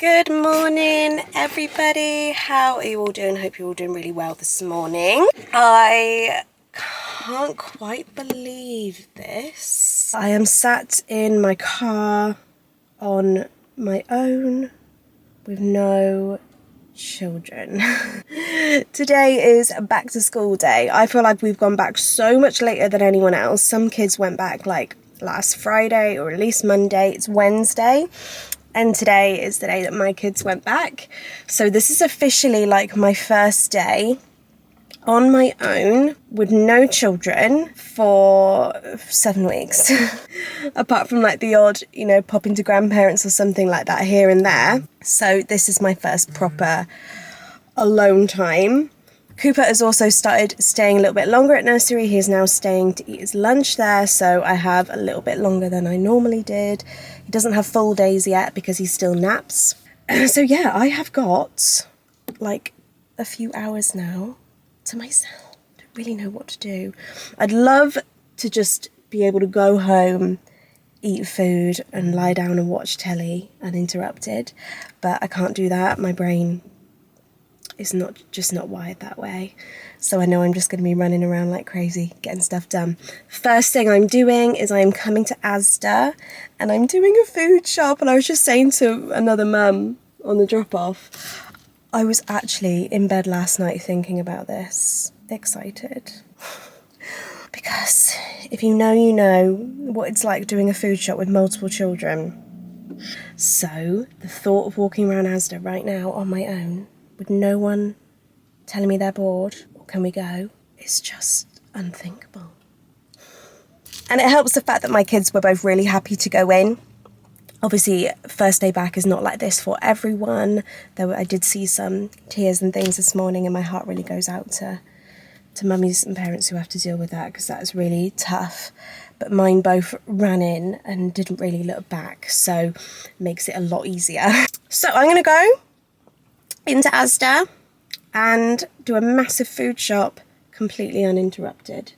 Good morning, everybody. How are you all doing? Hope you're all doing really well this morning. I can't quite believe this. I am sat in my car on my own with no children. Today is back to school day. I feel like we've gone back so much later than anyone else. Some kids went back like last Friday or at least Monday. It's Wednesday. And today is the day that my kids went back. So this is officially like my first day on my own with no children for 7 weeks. Apart from like the odd, pop into grandparents or something like that here and there. So this is my first proper alone time. Cooper has also started staying a little bit longer at nursery. He's now staying to eat his lunch there, so I have a little bit longer than I normally did. He doesn't have full days yet because he still naps. So yeah, I have got like a few hours now to myself. I don't really know what to do. I'd love to just be able to go home, eat food and lie down and watch telly uninterrupted, but I can't do that. My brain is not wired that way. So I know I'm just going to be running around like crazy, getting stuff done. First thing I'm doing is I'm coming to Asda and I'm doing a food shop. And I was just saying to another mum on the drop-off, I was actually in bed last night thinking about this, excited. Because if you know what it's like doing a food shop with multiple children. So the thought of walking around Asda right now on my own with no one telling me they're bored or can we go, it's just unthinkable. And it helps the fact that my kids were both really happy to go in. Obviously, first day back is not like this for everyone. I did see some tears and things this morning, and my heart really goes out to mummies and parents who have to deal with that, because that is really tough. But mine both ran in and didn't really look back, so makes it a lot easier. So I'm going to go into Asda and do a massive food shop completely uninterrupted.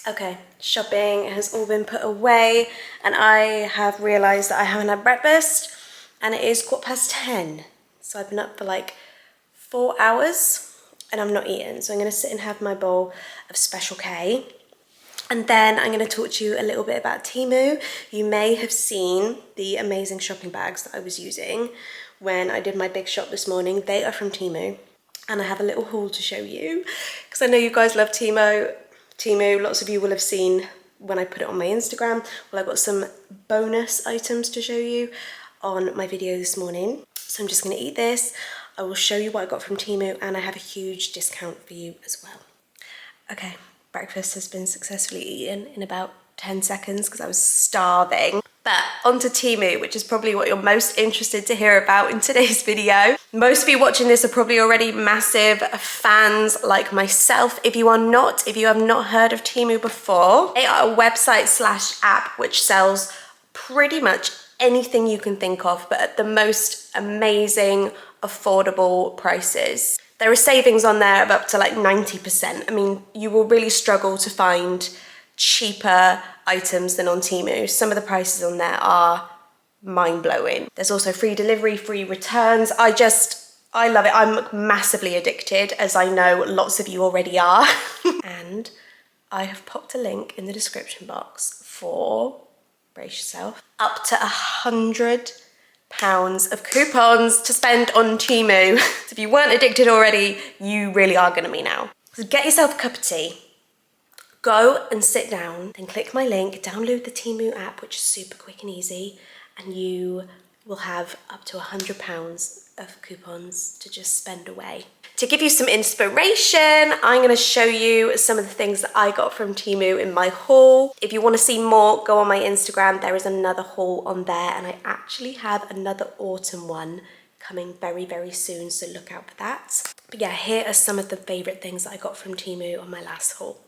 Okay, shopping has all been put away and I have realised that I haven't had breakfast and it is 10:15. So I've been up for like 4 hours and I'm not eating. So I'm going to sit and have my bowl of Special K. And then I'm going to talk to you a little bit about Temu. You may have seen the amazing shopping bags that I was using when I did my big shop this morning. They are from Temu and I have a little haul to show you because I know you guys love Temu. Lots of you will have seen when I put it on my Instagram. Well, I've got some bonus items to show you on my video this morning. So I'm just going to eat this. I will show you what I got from Temu and I have a huge discount for you as well. Okay, breakfast has been successfully eaten in about 10 seconds because I was starving. But onto Temu, which is probably what you're most interested to hear about in today's video. Most of you watching this are probably already massive fans like myself. If you are not, if you have not heard of Temu before, they are a website/app which sells pretty much anything you can think of, but at the most amazing, affordable prices. There are savings on there of up to like 90%. I mean, you will really struggle to find cheaper items than on Temu. Some of the prices on there are mind-blowing. There's also free delivery, free returns. I love it. I'm massively addicted, as I know lots of you already are. And I have popped a link in the description box for, brace yourself, up to £100 of coupons to spend on Temu. So if you weren't addicted already, you really are gonna be now. So get yourself a cup of tea, go and sit down, then click my link, download the Temu app, which is super quick and easy, and you will have up to £100 of coupons to just spend away. To give you some inspiration, I'm going to show you some of the things that I got from Temu in my haul. If you want to see more, go on my Instagram. There is another haul on there, and I actually have another autumn one coming very, very soon, so look out for that. But yeah, here are some of the favourite things that I got from Temu on my last haul.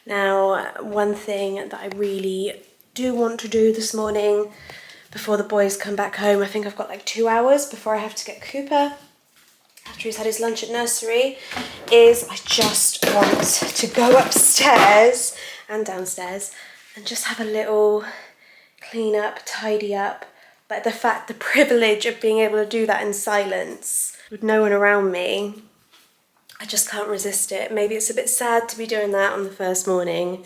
Now, one thing that I really do want to do this morning before the boys come back home, I think I've got like 2 hours before I have to get Cooper after he's had his lunch at nursery, is I just want to go upstairs and downstairs and just have a little clean up, tidy up. But the privilege of being able to do that in silence with no one around me, I just can't resist it. Maybe it's a bit sad to be doing that on the first morning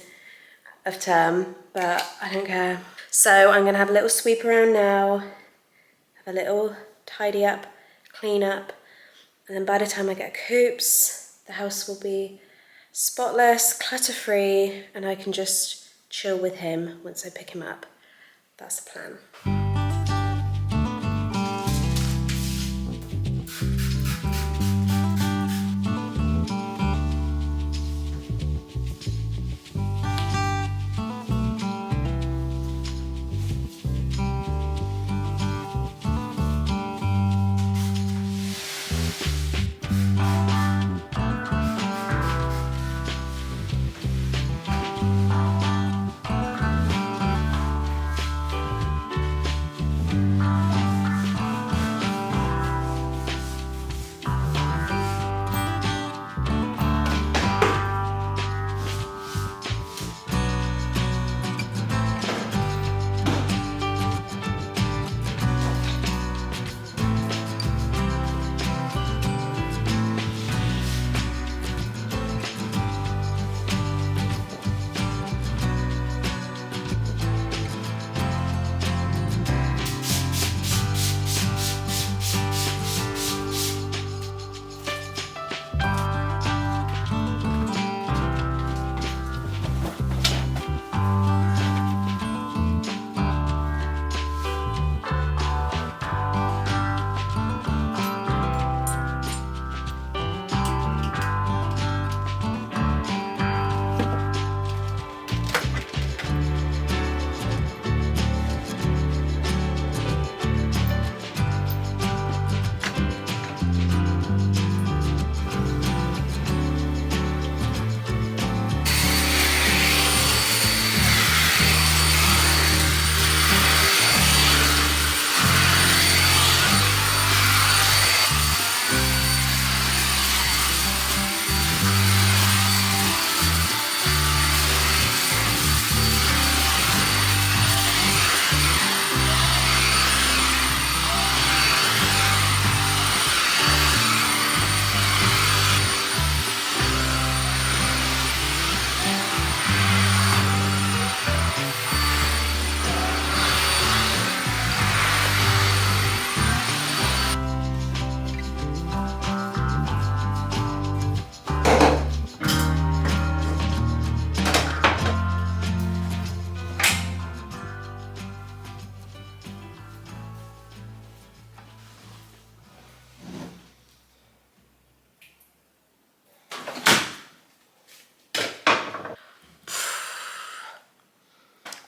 of term, but I don't care. So I'm gonna have a little sweep around now, have a little tidy up, clean up, and then by the time I get Coops, the house will be spotless, clutter-free, and I can just chill with him once I pick him up. That's the plan.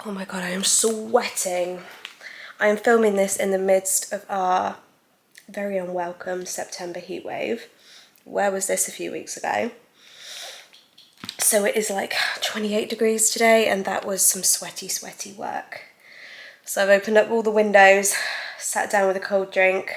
Oh my god, I am sweating. I am filming this in the midst of our very unwelcome September heat wave. Where was this a few weeks ago? So it is like 28 degrees today, and that was some sweaty work. So I've opened up all the windows, sat down with a cold drink,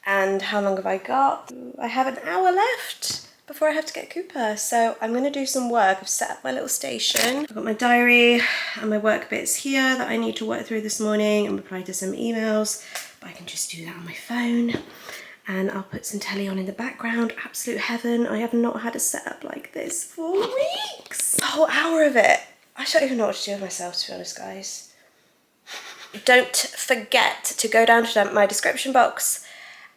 and how long have I got? I have an hour left before I have to get Cooper. So I'm gonna do some work. I've set up my little station. I've got my diary and my work bits here that I need to work through this morning and reply to some emails, but I can just do that on my phone. And I'll put some telly on in the background. Absolute heaven. I have not had a setup like this for weeks. A whole hour of it. I don't even know what to do with myself, to be honest, guys. Don't forget to go down to my description box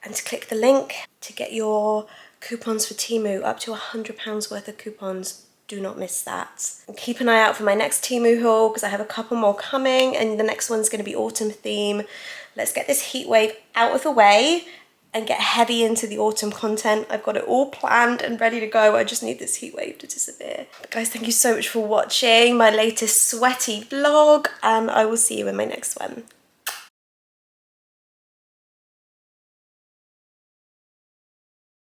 and to click the link to get your coupons for Temu, up to £100 worth of coupons. Do not miss that. And keep an eye out for my next Temu haul, because I have a couple more coming, and the next one's going to be autumn theme. Let's get this heat wave out of the way and get heavy into the autumn content. I've got it all planned and ready to go. I just need this heat wave to disappear. But guys, thank you so much for watching my latest sweaty vlog, and I will see you in my next one.